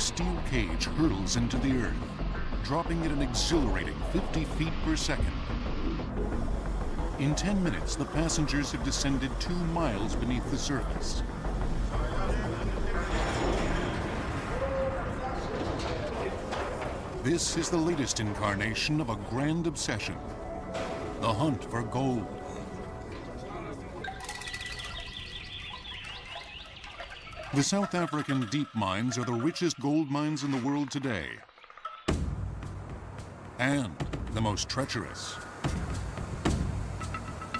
steel cage hurtles into the earth, dropping at an exhilarating 50 feet per second. In 10 minutes, the passengers have descended 2 miles beneath the surface. This is the latest incarnation of a grand obsession, the hunt for gold. The South African deep mines are the richest gold mines in the world today, and the most treacherous.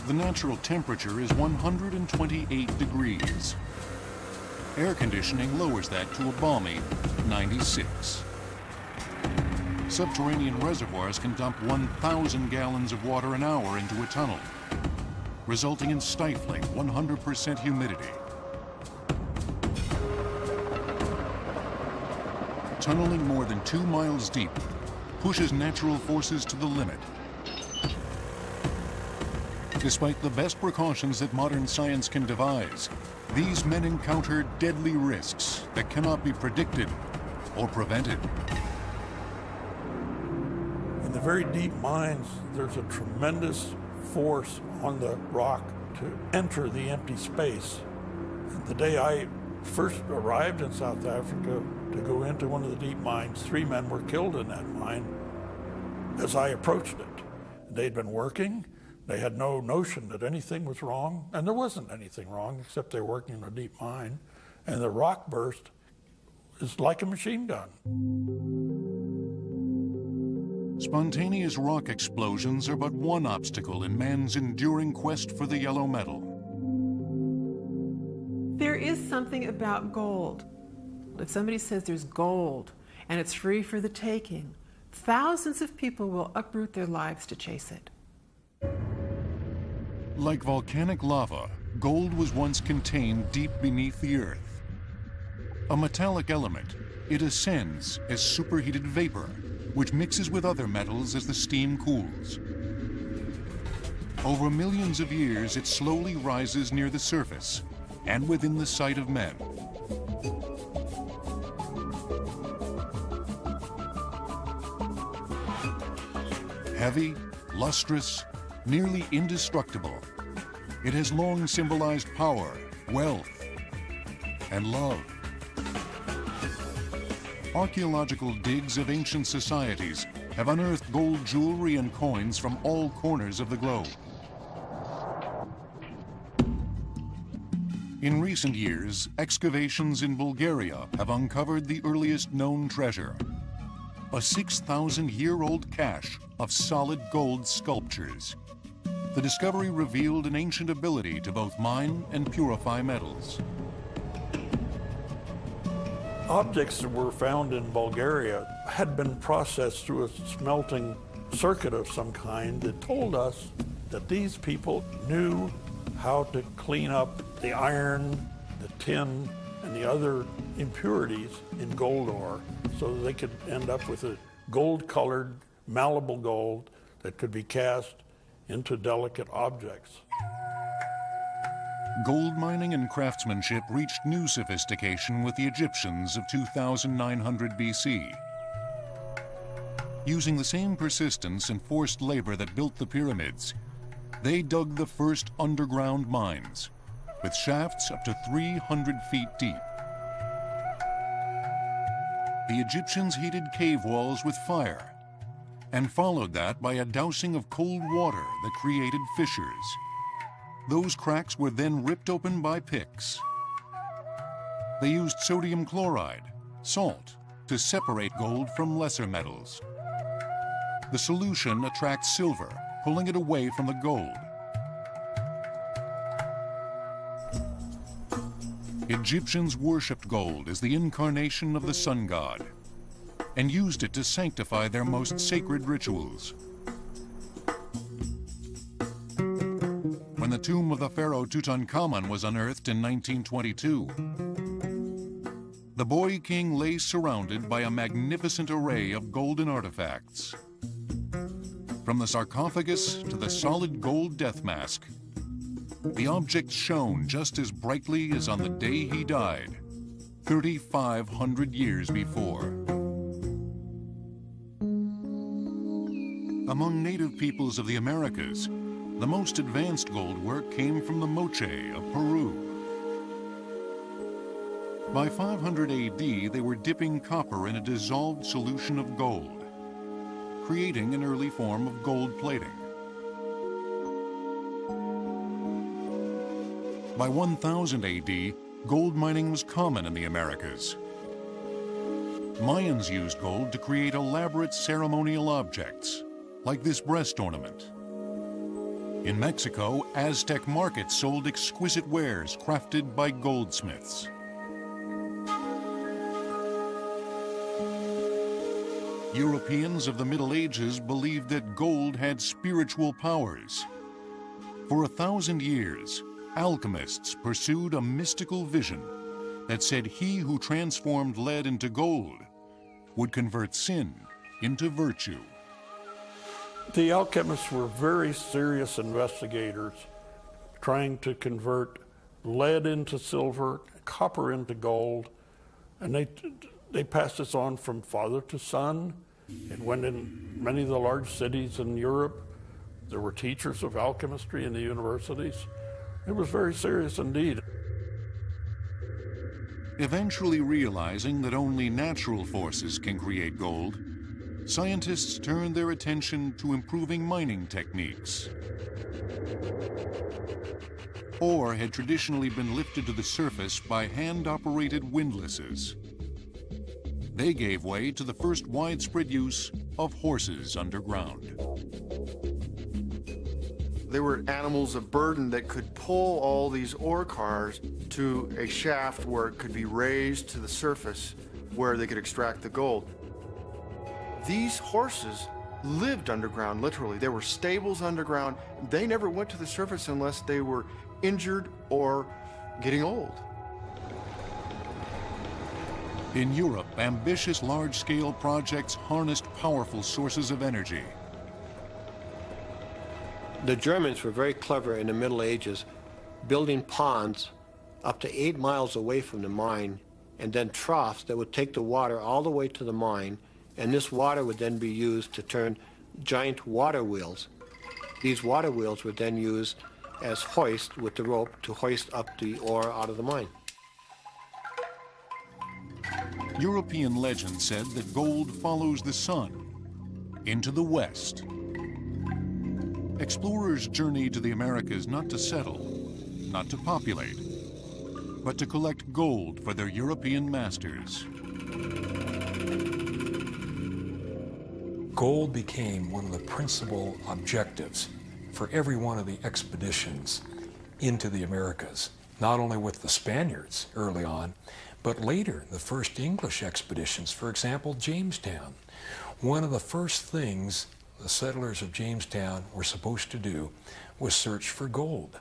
The natural temperature is 128 degrees. Air conditioning lowers that to a balmy 96. Subterranean reservoirs can dump 1,000 gallons of water an hour into a tunnel, resulting in stifling 100% humidity. Tunneling more than 2 miles deep pushes natural forces to the limit. Despite the best precautions that modern science can devise, these men encounter deadly risks that cannot be predicted or prevented. In the very deep mines, there's a tremendous force on the rock to enter the empty space. And the day I first arrived in South Africa to go into one of the deep mines, 3 men were killed in that mine as I approached it. They'd been working. They had no notion that anything was wrong, and there wasn't anything wrong except they were working in a deep mine, and the rock burst is like a machine gun. Spontaneous rock explosions are but one obstacle in man's enduring quest for the yellow metal. There is something about gold. If somebody says there's gold and it's free for the taking, thousands of people will uproot their lives to chase it. Like volcanic lava, gold was once contained deep beneath the earth. A metallic element, it ascends as superheated vapor, which mixes with other metals as the steam cools. Over millions of years, it slowly rises near the surface and within the sight of men. Heavy, lustrous, nearly indestructible, it has long symbolized power, wealth, and love. Archaeological digs of ancient societies have unearthed gold jewelry and coins from all corners of the globe. In recent years, excavations in Bulgaria have uncovered the earliest known treasure, a 6,000-year-old cache of solid gold sculptures. The discovery revealed an ancient ability to both mine and purify metals. Objects that were found in Bulgaria had been processed through a smelting circuit of some kind that told us that these people knew how to clean up the iron, the tin, and the other impurities in gold ore so that they could end up with a gold-colored, malleable gold that could be cast into delicate objects. Gold mining and craftsmanship reached new sophistication with the Egyptians of 2900 BC. Using the same persistence and forced labor that built the pyramids, they dug the first underground mines, with shafts up to 300 feet deep. The Egyptians heated cave walls with fire, and followed that by a dousing of cold water that created fissures. Those cracks were then ripped open by picks. They used sodium chloride, salt, to separate gold from lesser metals. The solution attracts silver, pulling it away from the gold. Egyptians worshipped gold as the incarnation of the sun god and used it to sanctify their most sacred rituals. When the tomb of the pharaoh Tutankhamun was unearthed in 1922, the boy king lay surrounded by a magnificent array of golden artifacts. From the sarcophagus to the solid gold death mask, the objects shone just as brightly as on the day he died. 3,500 years before. Among native peoples of the Americas, the most advanced gold work came from the Moche of Peru. By 500 AD, they were dipping copper in a dissolved solution of gold, creating an early form of gold plating. By 1000 AD, gold mining was common in the Americas. Mayans used gold to create elaborate ceremonial objects, like this breast ornament. In Mexico, Aztec markets sold exquisite wares crafted by goldsmiths. Europeans of the Middle Ages believed that gold had spiritual powers. For 1,000 years, alchemists pursued a mystical vision that said he who transformed lead into gold would convert sin into virtue. The alchemists were very serious investigators trying to convert lead into silver, copper into gold, and they passed this on from father to son. It went in many of the large cities in Europe. There were teachers of alchemistry in the universities. It was very serious indeed. Eventually realizing that only natural forces can create gold, scientists turned their attention to improving mining techniques. Ore had traditionally been lifted to the surface by hand-operated windlasses. They gave way to the first widespread use of horses underground. They were animals of burden that could pull all these ore cars to a shaft where it could be raised to the surface where they could extract the gold. These horses lived underground, literally. There were stables underground. They never went to the surface unless they were injured or getting old. In Europe, ambitious large-scale projects harnessed powerful sources of energy. The Germans were very clever in the Middle Ages, building ponds up to 8 miles away from the mine, and then troughs that would take the water all the way to the mine, and this water would then be used to turn giant water wheels. These water wheels were then used as hoist with the rope to hoist up the ore out of the mine. European legend said that gold follows the sun into the west. Explorers journeyed to the Americas not to settle, not to populate, but to collect gold for their European masters. Gold became one of the principal objectives for every one of the expeditions into the Americas, not only with the Spaniards early on, but later, the first English expeditions, for example, Jamestown. One of the first things the settlers of Jamestown were supposed to do was search for gold.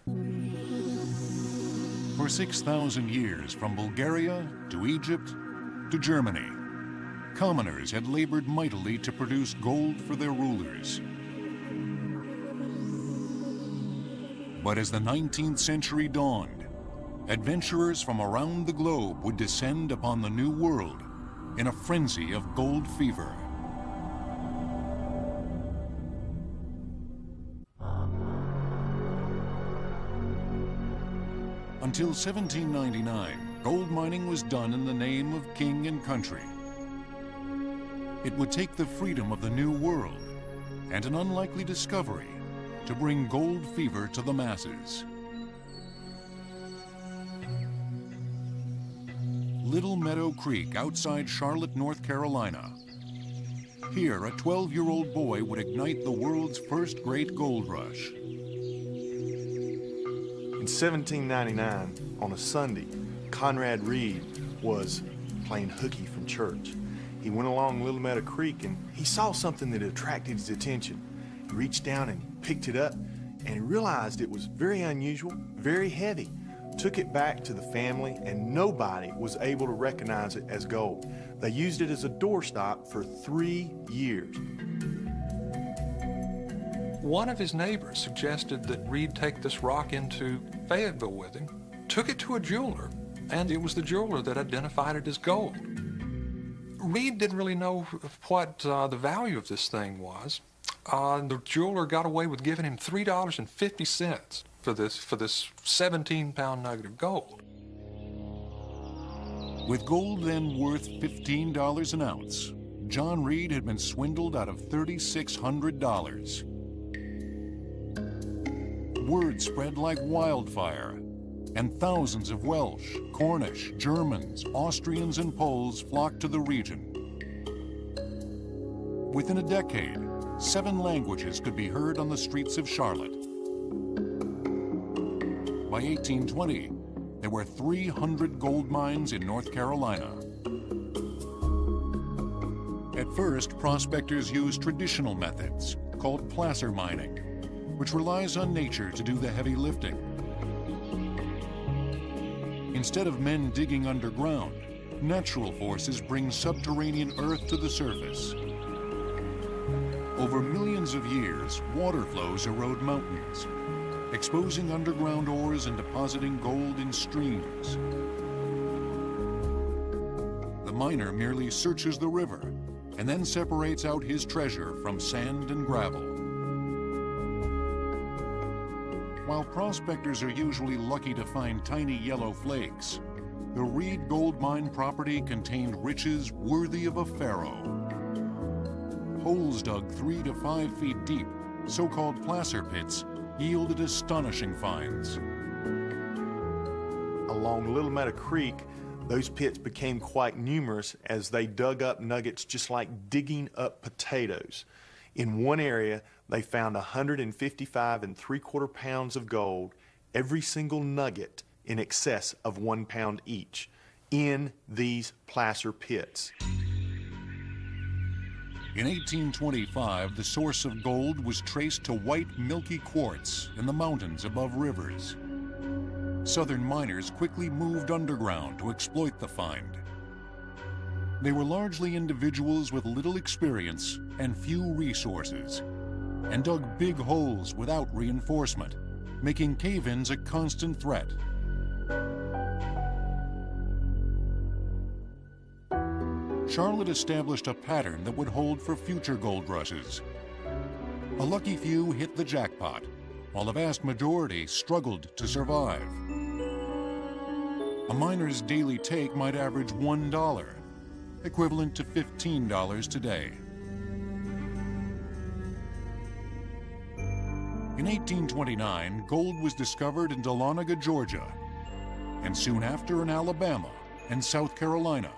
For 6,000 years, from Bulgaria to Egypt to Germany, commoners had labored mightily to produce gold for their rulers. But as the 19th century dawned, adventurers from around the globe would descend upon the New World in a frenzy of gold fever. Until 1799, gold mining was done in the name of king and country. It would take the freedom of the New World and an unlikely discovery to bring gold fever to the masses. Little Meadow Creek outside Charlotte, North Carolina. Here, a 12-year-old boy would ignite the world's first great gold rush. In 1799, on a Sunday, Conrad Reed was playing hooky from church. He went along Little Meadow Creek and he saw something that attracted his attention. He reached down and picked it up and he realized it was very unusual, very heavy. Took it back to the family and nobody was able to recognize it as gold. They used it as a doorstop for 3 years. One of his neighbors suggested that Reed take this rock into Fayetteville with him, took it to a jeweler, and it was the jeweler that identified it as gold. Reed didn't really know what the value of this thing was. The jeweler got away with giving him $3.50 for this 17-pound nugget of gold. With gold then worth $15 an ounce, John Reed had been swindled out of $3,600. Word spread like wildfire, and thousands of Welsh, Cornish, Germans, Austrians, and Poles flocked to the region. Within a decade, 7 languages could be heard on the streets of Charlotte. By 1820, there were 300 gold mines in North Carolina. At first, prospectors used traditional methods called placer mining, which relies on nature to do the heavy lifting. Instead of men digging underground, natural forces bring subterranean earth to the surface. Over millions of years, water flows erode mountains, exposing underground ores and depositing gold in streams. The miner merely searches the river and then separates out his treasure from sand and gravel. While prospectors are usually lucky to find tiny yellow flakes, the Reed gold mine property contained riches worthy of a pharaoh. Holes dug 3 to 5 feet deep, so-called placer pits, yielded astonishing finds. Along Little Meadow Creek, those pits became quite numerous as they dug up nuggets just like digging up potatoes. In one area, they found 155 3/4 pounds of gold, every single nugget in excess of 1 pound each, in these placer pits. In 1825, the source of gold was traced to white, milky quartz in the mountains above rivers. Southern miners quickly moved underground to exploit the find. They were largely individuals with little experience and few resources, and dug big holes without reinforcement, making cave-ins a constant threat. Charlotte established a pattern that would hold for future gold rushes. A lucky few hit the jackpot, while the vast majority struggled to survive. A miner's daily take might average $1, equivalent to $15 today. In 1829, gold was discovered in Dahlonega, Georgia, and soon after in Alabama and South Carolina.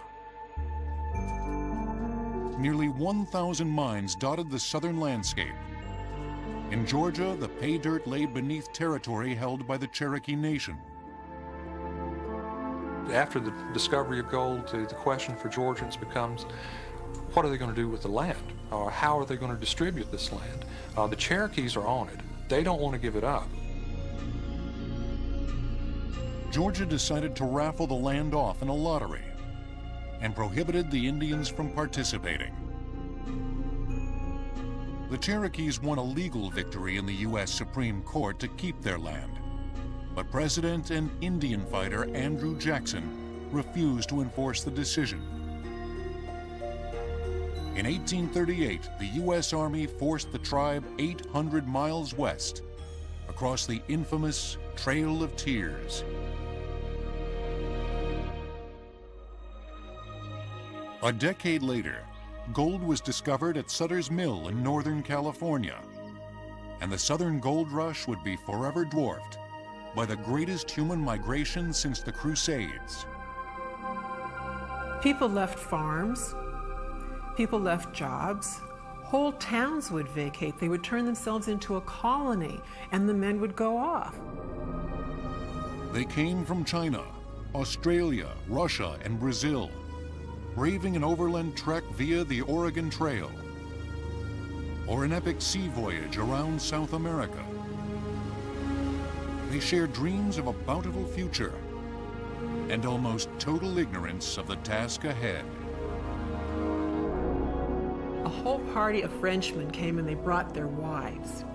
Nearly 1,000 mines dotted the southern landscape. In Georgia, the pay dirt lay beneath territory held by the Cherokee Nation. After the discovery of gold, the question for Georgians becomes, what are they going to do with the land? Or how are they going to distribute this land? The Cherokees are on it. They don't want to give it up. Georgia decided to raffle the land off in a lottery and prohibited the Indians from participating. The Cherokees won a legal victory in the U.S. Supreme Court to keep their land, but President and Indian fighter Andrew Jackson refused to enforce the decision. In 1838, the U.S. Army forced the tribe 800 miles west, across the infamous Trail of Tears. A decade later, gold was discovered at Sutter's Mill in Northern California, and the Southern Gold Rush would be forever dwarfed by the greatest human migration since the Crusades. People left farms, people left jobs, whole towns would vacate. They would turn themselves into a colony, and the men would go off. They came from China, Australia, Russia, and Brazil, braving an overland trek via the Oregon Trail, or an epic sea voyage around South America. They shared dreams of a bountiful future and almost total ignorance of the task ahead. A whole party of Frenchmen came and they brought their wives.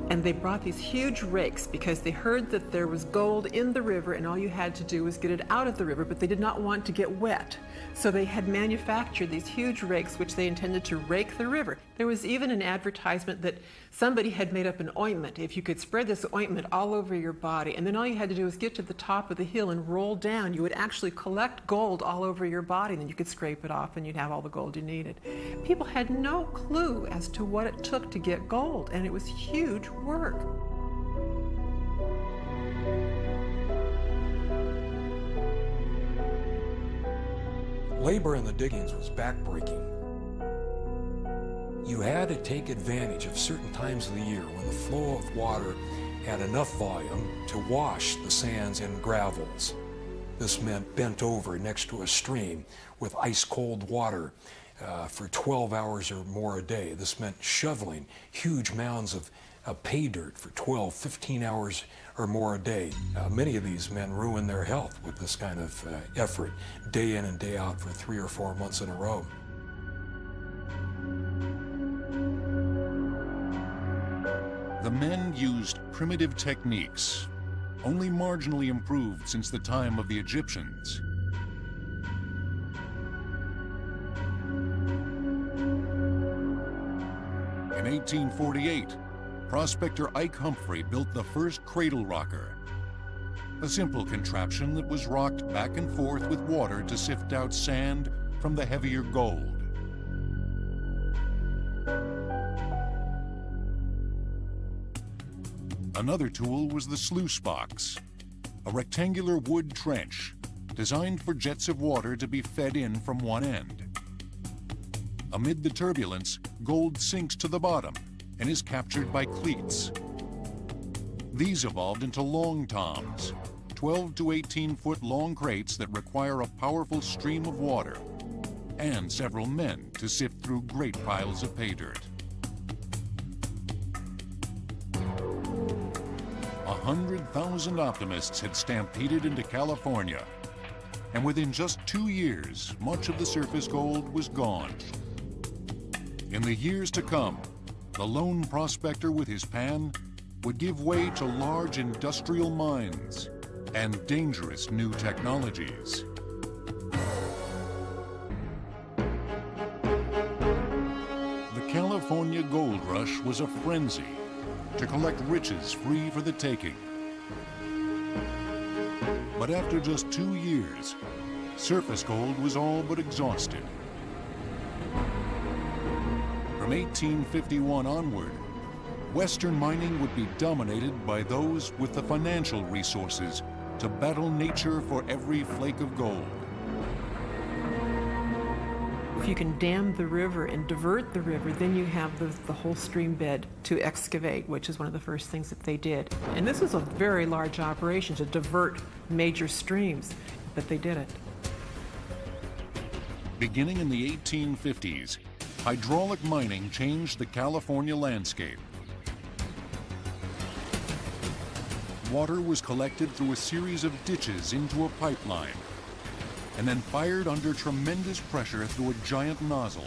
And they brought these huge rakes because they heard that there was gold in the river and all you had to do was get it out of the river, but they did not want to get wet. So they had manufactured these huge rakes which they intended to rake the river. There was even an advertisement that somebody had made up an ointment. If you could spread this ointment all over your body, and then all you had to do was get to the top of the hill and roll down, you would actually collect gold all over your body, and then you could scrape it off and you'd have all the gold you needed. People had no clue as to what it took to get gold, and it was huge work. Labor in the diggings was backbreaking. You had to take advantage of certain times of the year when the flow of water had enough volume to wash the sands and gravels. This meant bent over next to a stream with ice-cold water for 12 hours or more a day. This meant shoveling huge mounds of pay dirt for 12, 15 hours or more a day. Many of these men ruined their health with this kind of effort, day in and day out for 3 or 4 months in a row. The men used primitive techniques, only marginally improved since the time of the Egyptians. In 1848, prospector Ike Humphrey built the first cradle rocker, a simple contraption that was rocked back and forth with water to sift out sand from the heavier gold. Another tool was the sluice box, a rectangular wood trench designed for jets of water to be fed in from one end. Amid the turbulence, gold sinks to the bottom and is captured by cleats. These evolved into long toms, 12 to 18-foot long crates that require a powerful stream of water and several men to sift through great piles of pay dirt. 100,000 optimists had stampeded into California, and within just 2 years, much of the surface gold was gone. In the years to come, the lone prospector with his pan would give way to large industrial mines and dangerous new technologies. The California gold rush was a frenzy to collect riches free for the taking. But after just 2 years, surface gold was all but exhausted. From 1851 onward, Western mining would be dominated by those with the financial resources to battle nature for every flake of gold. If you can dam the river and divert the river, then you have the whole stream bed to excavate, which is one of the first things that they did. And this was a very large operation to divert major streams, but they did it. Beginning in the 1850s, hydraulic mining changed the California landscape. Water was collected through a series of ditches into a pipeline, and then fired under tremendous pressure through a giant nozzle.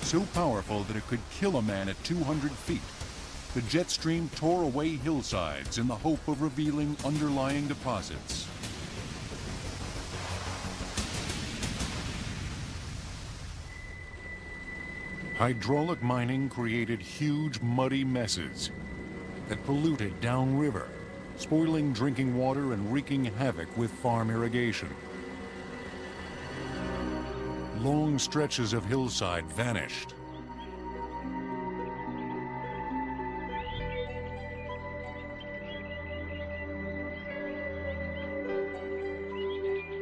So powerful that it could kill a man at 200 feet, the jet stream tore away hillsides in the hope of revealing underlying deposits. Hydraulic mining created huge muddy messes that polluted downriver, spoiling drinking water and wreaking havoc with farm irrigation. Long stretches of hillside vanished.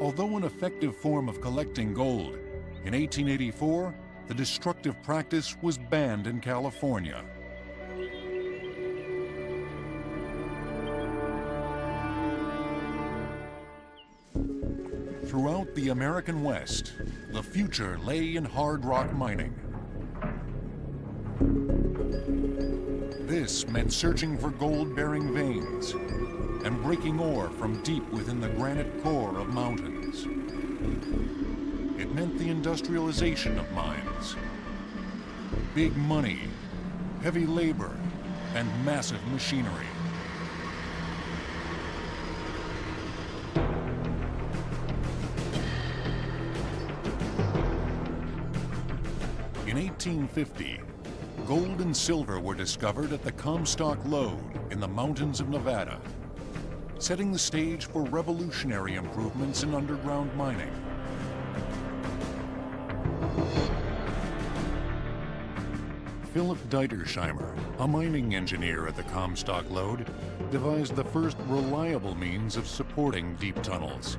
Although an effective form of collecting gold, in 1884, the destructive practice was banned in California. Throughout the American West, the future lay in hard rock mining. This meant searching for gold-bearing veins and breaking ore from deep within the granite core of mountains. It meant the industrialization of mines. big money, heavy labor, and massive machinery. In 1850, gold and silver were discovered at the Comstock Lode in the mountains of Nevada, setting the stage for revolutionary improvements in underground mining. Philip Dietersheimer, a mining engineer at the Comstock Lode, devised the first reliable means of supporting deep tunnels.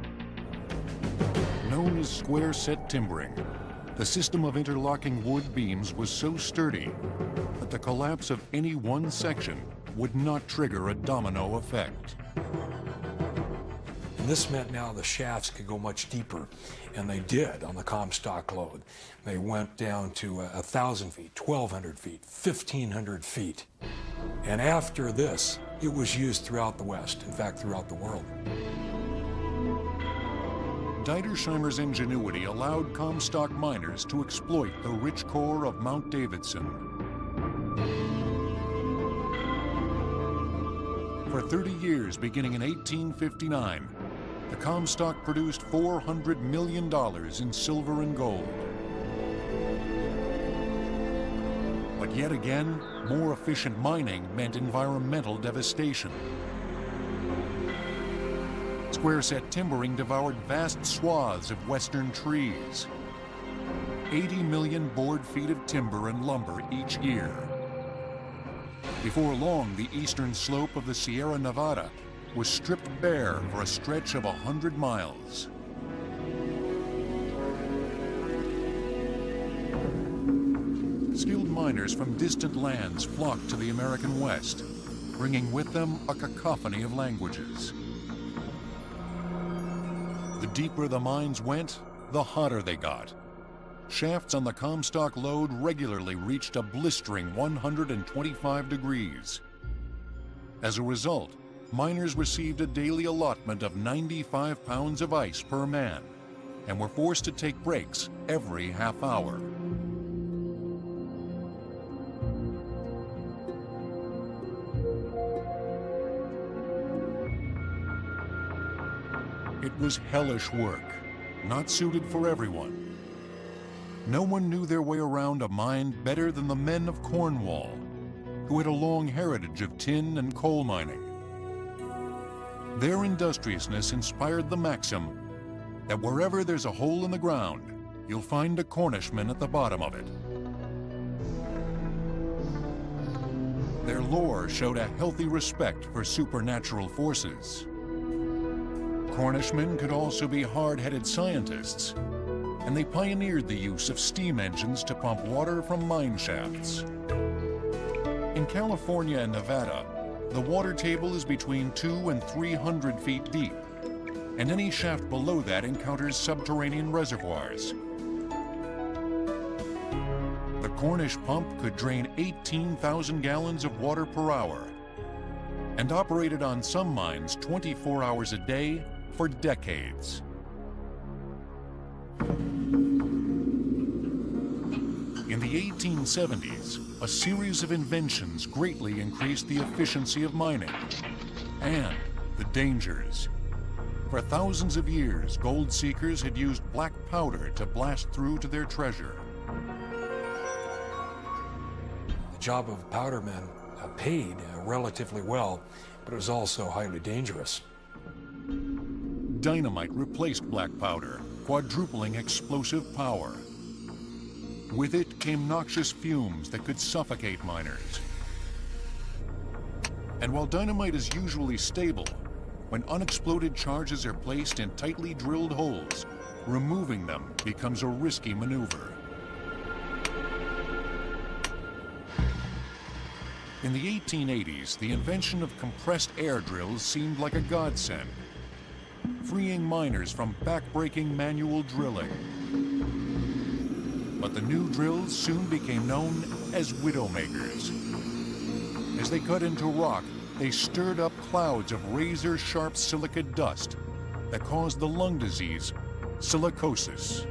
Known as square-set timbering, the system of interlocking wood beams was so sturdy that the collapse of any one section would not trigger a domino effect. And this meant now the shafts could go much deeper, and they did on the Comstock Lode. They went down to 1,000 feet, 1,200 feet, 1,500 feet. And after this, it was used throughout the West, in fact, throughout the world. Dietersheimer's ingenuity allowed Comstock miners to exploit the rich core of Mount Davidson. For 30 years, beginning in 1859, the Comstock produced $400 million in silver and gold. But yet again, more efficient mining meant environmental devastation. Square-set timbering devoured vast swaths of western trees. 80 million board feet of timber and lumber each year. Before long, the eastern slope of the Sierra Nevada was stripped bare for a stretch of 100 miles. Skilled miners from distant lands flocked to the American West, bringing with them a cacophony of languages. The deeper the mines went, the hotter they got. Shafts on the Comstock Lode regularly reached a blistering 125 degrees. As a result, miners received a daily allotment of 95 pounds of ice per man and were forced to take breaks every half hour. It was hellish work, not suited for everyone. No one knew their way around a mine better than the men of Cornwall, who had a long heritage of tin and coal mining. Their industriousness inspired the maxim that wherever there's a hole in the ground, you'll find a Cornishman at the bottom of it. Their lore showed a healthy respect for supernatural forces. Cornishmen could also be hard-headed scientists, and they pioneered the use of steam engines to pump water from mine shafts. In California and Nevada, the water table is between 200 and 300 feet deep, and any shaft below that encounters subterranean reservoirs. The Cornish pump could drain 18,000 gallons of water per hour and operated on some mines 24 hours a day for decades. In the 1870s, a series of inventions greatly increased the efficiency of mining and the dangers. For thousands of years, gold seekers had used black powder to blast through to their treasure. The job of powdermen paid relatively well, but it was also highly dangerous. Dynamite replaced black powder, quadrupling explosive power. With it came noxious fumes that could suffocate miners. And while dynamite is usually stable, when unexploded charges are placed in tightly drilled holes, removing them becomes a risky maneuver. In the 1880s, the invention of compressed air drills seemed like a godsend, freeing miners from back-breaking manual drilling. But the new drills soon became known as widowmakers. As they cut into rock, they stirred up clouds of razor-sharp silica dust that caused the lung disease, silicosis.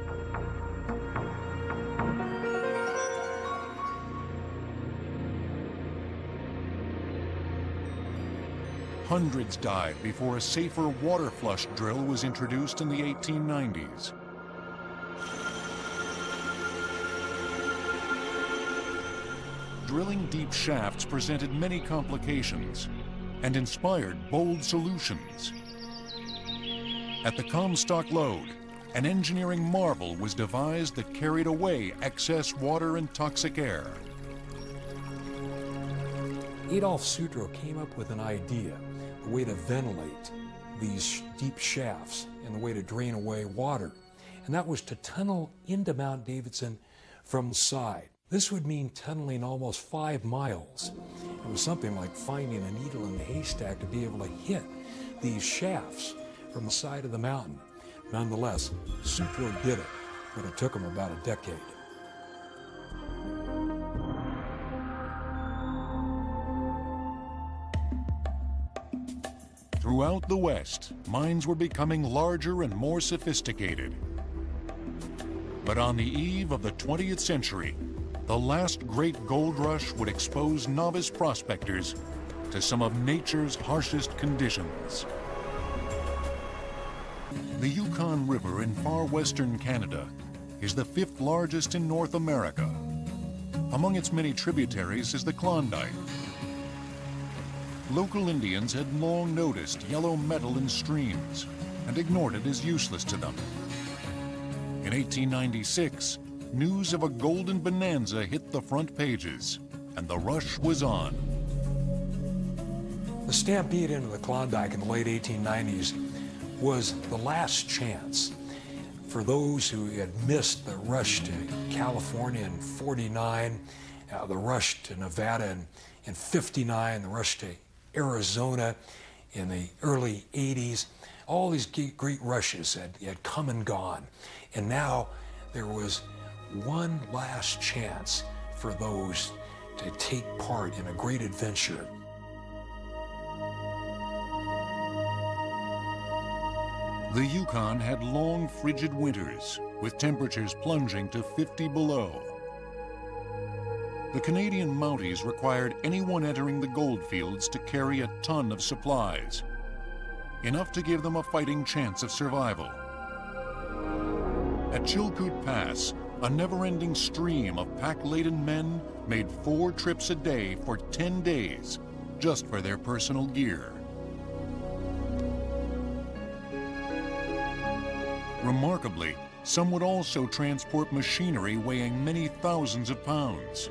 Hundreds died before a safer water flush drill was introduced in the 1890s. Drilling deep shafts presented many complications and inspired bold solutions. At the Comstock Lode, an engineering marvel was devised that carried away excess water and toxic air. Adolf Sutro came up with an idea, a way to ventilate these deep shafts and the way to drain away water. And that was to tunnel into Mount Davidson from the side. This would mean tunneling almost 5 miles. It was something like finding a needle in the haystack to be able to hit these shafts from the side of the mountain. Nonetheless, Sutro did it, but it took him about a decade. Throughout the West, mines were becoming larger and more sophisticated. But on the eve of the 20th century, the last great gold rush would expose novice prospectors to some of nature's harshest conditions. The Yukon River in far western Canada is the 5th largest in North America. Among its many tributaries is the Klondike. Local Indians had long noticed yellow metal in streams and ignored it as useless to them. In 1896, news of a golden bonanza hit the front pages, and the rush was on. The stampede into the Klondike in the late 1890s was the last chance for those who had missed the rush to California in '49, the rush to Nevada in '59, the rush to Arizona in the early '80s. All these great rushes had come and gone. And now there was one last chance for those to take part in a great adventure. The Yukon had long, frigid winters, with temperatures plunging to 50 below. The Canadian Mounties required anyone entering the goldfields to carry a ton of supplies, enough to give them a fighting chance of survival. At Chilkoot Pass, a never-ending stream of pack-laden men made 4 trips a day for 10 days, just for their personal gear. Remarkably, some would also transport machinery weighing many thousands of pounds.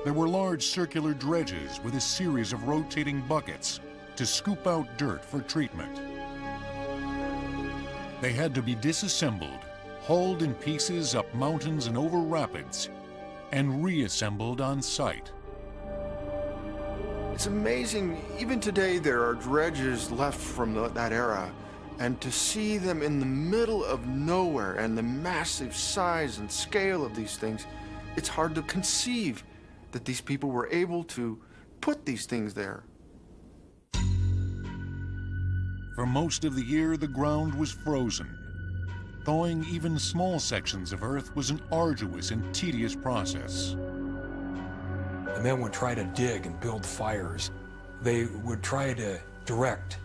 There were large circular dredges with a series of rotating buckets to scoop out dirt for treatment. They had to be disassembled, hauled in pieces up mountains and over rapids, and reassembled on site. It's amazing, even today there are dredges left from that era, and to see them in the middle of nowhere and the massive size and scale of these things, it's hard to conceive that these people were able to put these things there. For most of the year, the ground was frozen. Thawing even small sections of earth was an arduous and tedious process. The men would try to dig and build fires. They would try to direct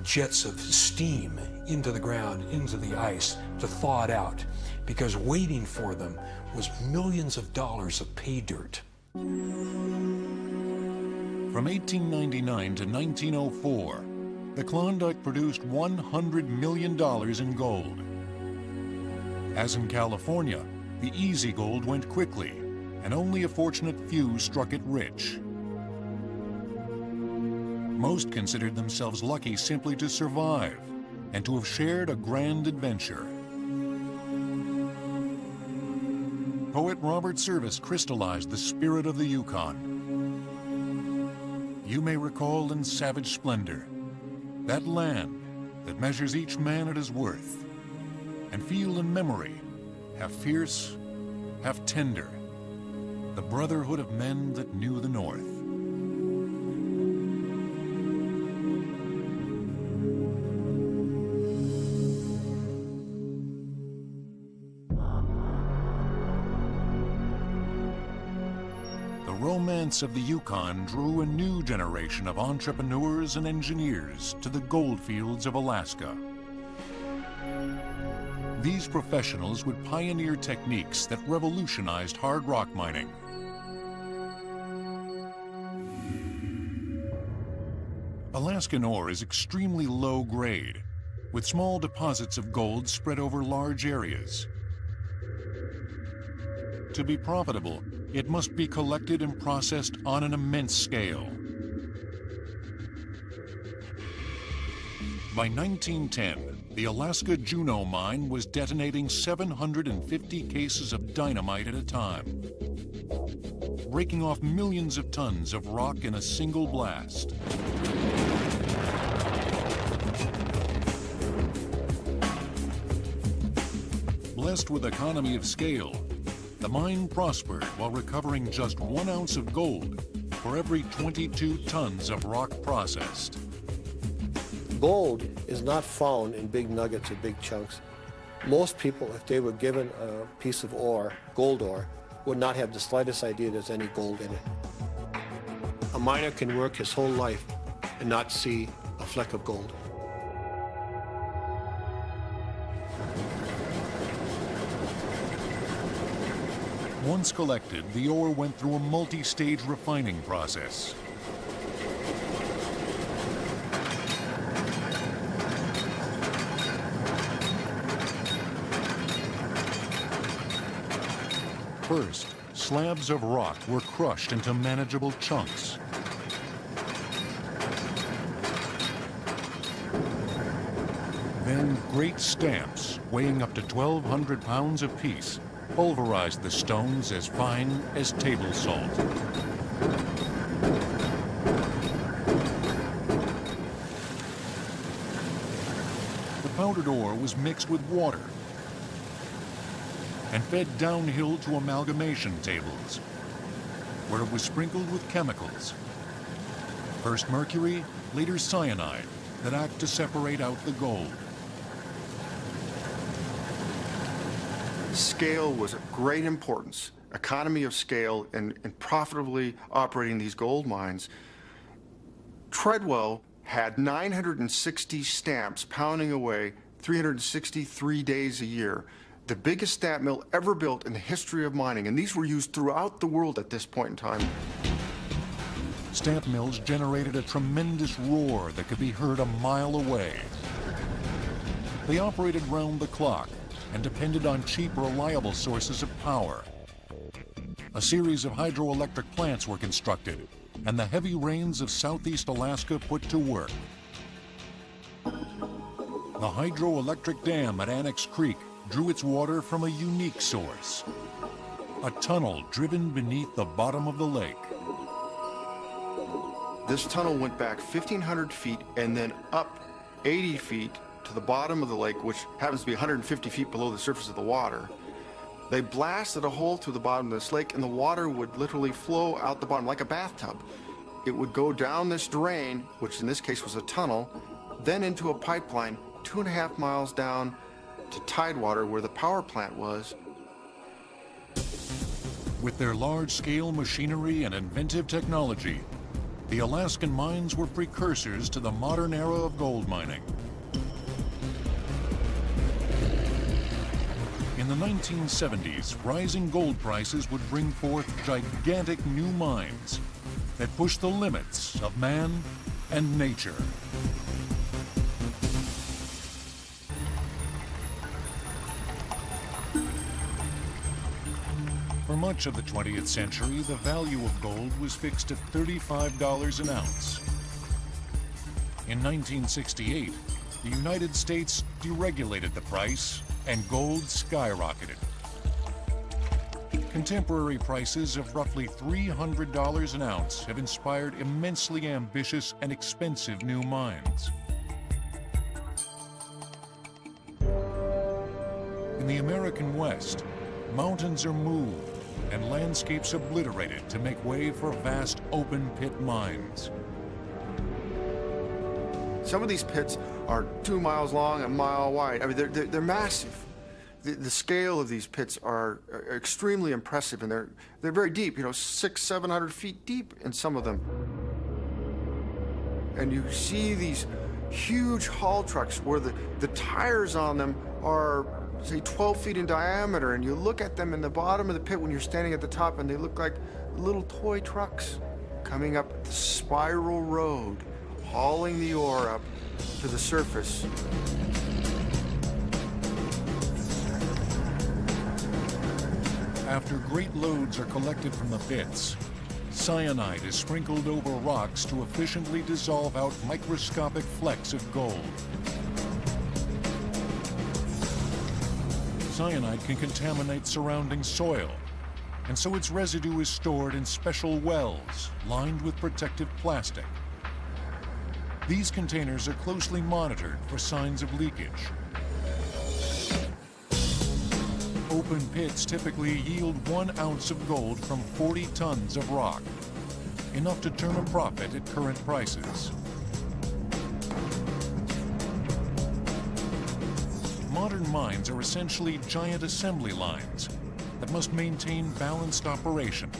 jets of steam into the ground, into the ice, to thaw it out, because waiting for them was millions of dollars of pay dirt. From 1899 to 1904, the Klondike produced $100 million in gold. As in California, the easy gold went quickly, and only a fortunate few struck it rich. Most considered themselves lucky simply to survive and to have shared a grand adventure. Poet Robert Service crystallized the spirit of the Yukon. You may recall in savage splendor that land that measures each man at his worth, and feel in memory, half fierce, half tender, the brotherhood of men that knew the North. events of the Yukon drew a new generation of entrepreneurs and engineers to the goldfields of Alaska. These professionals would pioneer techniques that revolutionized hard rock mining. Alaskan ore is extremely low grade, with small deposits of gold spread over large areas. To be profitable, it must be collected and processed on an immense scale. By 1910, the Alaska Juneau mine was detonating 750 cases of dynamite at a time, breaking off millions of tons of rock in a single blast. Blessed with economy of scale, the mine prospered while recovering just 1 ounce of gold for every 22 tons of rock processed. Gold is not found in big nuggets or big chunks. Most people, if they were given a piece of ore, gold ore, would not have the slightest idea there's any gold in it. A miner can work his whole life and not see a fleck of gold. Once collected, the ore went through a multi-stage refining process. First, slabs of rock were crushed into manageable chunks. Then great stamps, weighing up to 1,200 pounds apiece, pulverized the stones as fine as table salt. The powdered ore was mixed with water and fed downhill to amalgamation tables, where it was sprinkled with chemicals. First mercury, later cyanide, that act to separate out the gold. Scale was of great importance, economy of scale, and profitably operating these gold mines. Treadwell had 960 stamps pounding away 363 days a year. The biggest stamp mill ever built in the history of mining, and these were used throughout the world at this point in time. Stamp mills generated a tremendous roar that could be heard a mile away. They operated round the clock and depended on cheap, reliable sources of power. A series of hydroelectric plants were constructed, and the heavy rains of southeast Alaska put to work. The hydroelectric dam at Annex Creek drew its water from a unique source, a tunnel driven beneath the bottom of the lake. This tunnel went back 1,500 feet and then up 80 feet to the bottom of the lake, which happens to be 150 feet below the surface of the water. They blasted a hole through the bottom of this lake, and the water would literally flow out the bottom like a bathtub. It would go down this drain, which in this case was a tunnel, then into a pipeline 2.5 miles down to Tidewater, where the power plant was. With their large-scale machinery and inventive technology, the Alaskan mines were precursors to the modern era of gold mining. In the 1970s, rising gold prices would bring forth gigantic new mines that pushed the limits of man and nature. For much of the 20th century, the value of gold was fixed at $35 an ounce. In 1968, the United States deregulated the price and gold skyrocketed. Contemporary prices of roughly $300 an ounce have inspired immensely ambitious and expensive new mines. In the American West, mountains are moved and landscapes obliterated to make way for vast open pit mines. Some of these pits are 2 miles long, a mile wide. I mean, they're massive. The scale of these pits are extremely impressive, and they're very deep, 600-700 feet deep in some of them. And you see these huge haul trucks where the tires on them are, say, 12 feet in diameter, and you look at them in the bottom of the pit when you're standing at the top, and they look like little toy trucks coming up the spiral road, hauling the ore up to the surface. After great loads are collected from the pits, cyanide is sprinkled over rocks to efficiently dissolve out microscopic flecks of gold. Cyanide can contaminate surrounding soil, and so its residue is stored in special wells lined with protective plastic. These containers are closely monitored for signs of leakage. Open pits typically yield 1 ounce of gold from 40 tons of rock, enough to turn a profit at current prices. Modern mines are essentially giant assembly lines that must maintain balanced operation.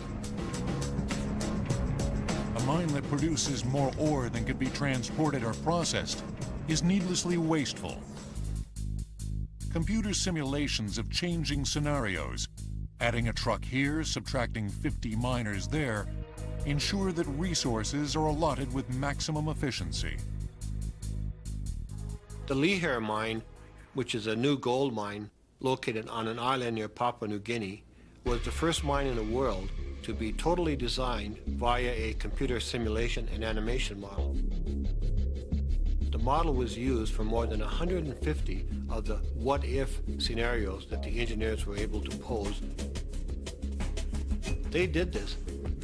A mine that produces more ore than can be transported or processed is needlessly wasteful. Computer simulations of changing scenarios, adding a truck here, subtracting 50 miners there, ensure that resources are allotted with maximum efficiency. The Lihir mine, which is a new gold mine located on an island near Papua New Guinea, was the first mine in the world to be totally designed via a computer simulation and animation model. The model was used for more than 150 of the what-if scenarios that the engineers were able to pose. They did this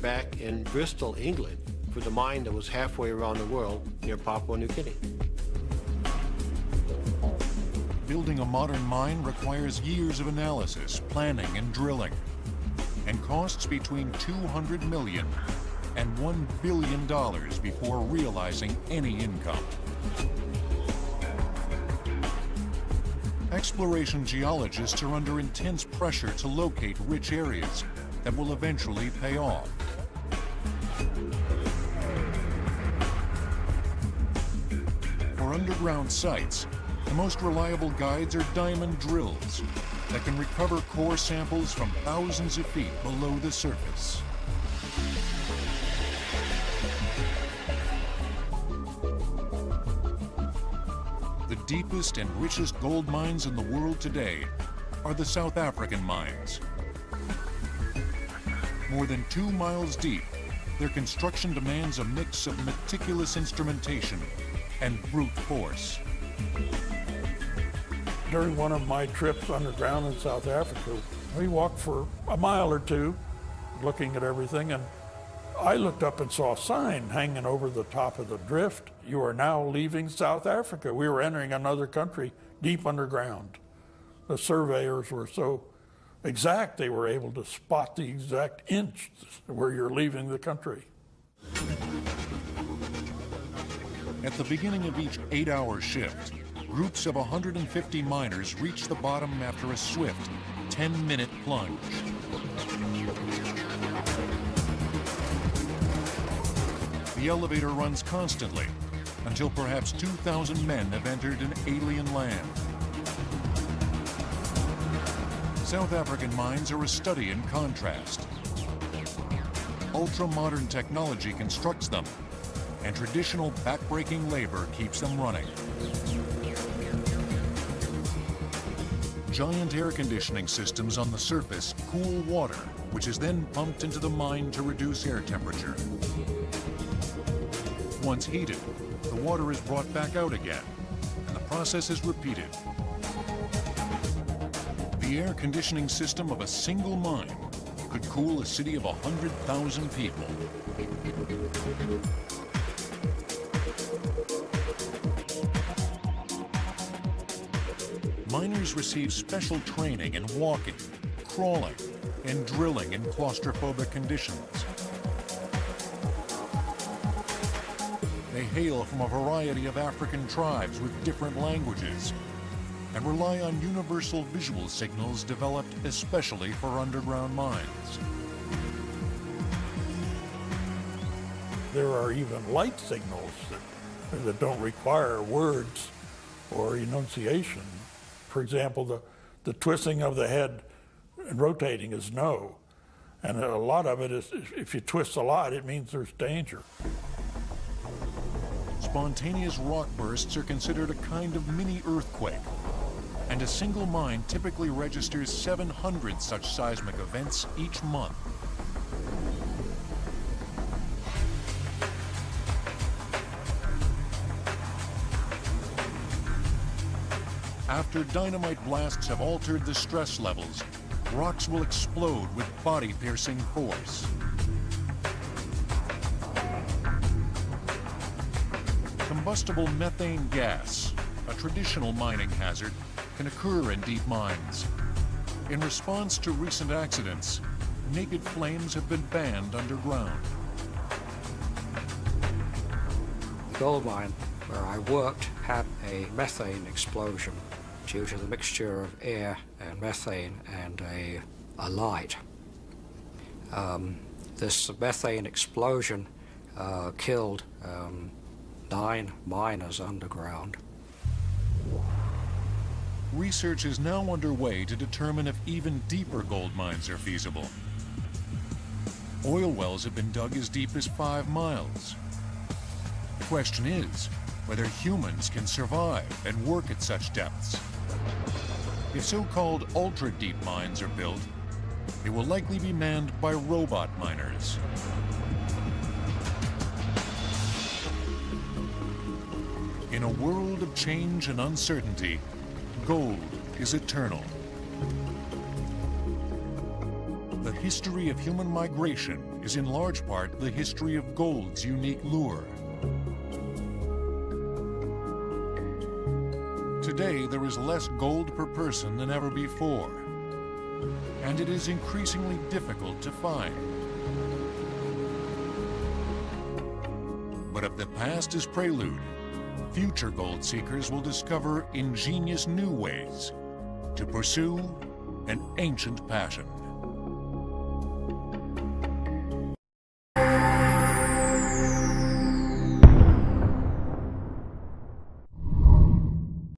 back in Bristol, England, for the mine that was halfway around the world near Papua New Guinea. Building a modern mine requires years of analysis, planning, and drilling, and costs between $200 million and $1 billion before realizing any income. Exploration geologists are under intense pressure to locate rich areas that will eventually pay off. For underground sites, the most reliable guides are diamond drills that can recover core samples from thousands of feet below the surface. The deepest and richest gold mines in the world today are the South African mines. More than 2 miles deep, their construction demands a mix of meticulous instrumentation and brute force. During one of my trips underground in South Africa, we walked for a mile or two looking at everything, and I looked up and saw a sign hanging over the top of the drift. You are now leaving South Africa. We were entering another country deep underground. The surveyors were so exact, they were able to spot the exact inch where you're leaving the country. At the beginning of each 8-hour shift, groups of 150 miners reach the bottom after a swift 10-minute plunge. The elevator runs constantly until perhaps 2,000 men have entered an alien land. South African mines are a study in contrast. Ultra-modern technology constructs them, and traditional back-breaking labor keeps them running. Giant air conditioning systems on the surface cool water, which is then pumped into the mine to reduce air temperature. Once heated, the water is brought back out again, and the process is repeated. The air conditioning system of a single mine could cool a city of 100,000 people. Miners receive special training in walking, crawling, and drilling in claustrophobic conditions. They hail from a variety of African tribes with different languages, and rely on universal visual signals developed especially for underground mines. There are even light signals that don't require words or enunciation. For example, the twisting of the head and rotating is no. And a lot of it is, if you twist a lot, it means there's danger. Spontaneous rock bursts are considered a kind of mini earthquake, and a single mine typically registers 700 such seismic events each month. After dynamite blasts have altered the stress levels, rocks will explode with body-piercing force. Combustible methane gas, a traditional mining hazard, can occur in deep mines. In response to recent accidents, naked flames have been banned underground. The gold mine where I worked had a methane explosion due to the mixture of air and methane and a light. This methane explosion killed 9 miners underground. Research is now underway to determine if even deeper gold mines are feasible. Oil wells have been dug as deep as 5 miles. The question is whether humans can survive and work at such depths. If so-called ultra-deep mines are built, they will likely be manned by robot miners. In a world of change and uncertainty, gold is eternal. The history of human migration is in large part the history of gold's unique lure. Today, there is less gold per person than ever before, and it is increasingly difficult to find. But if the past is prelude, future gold seekers will discover ingenious new ways to pursue an ancient passion.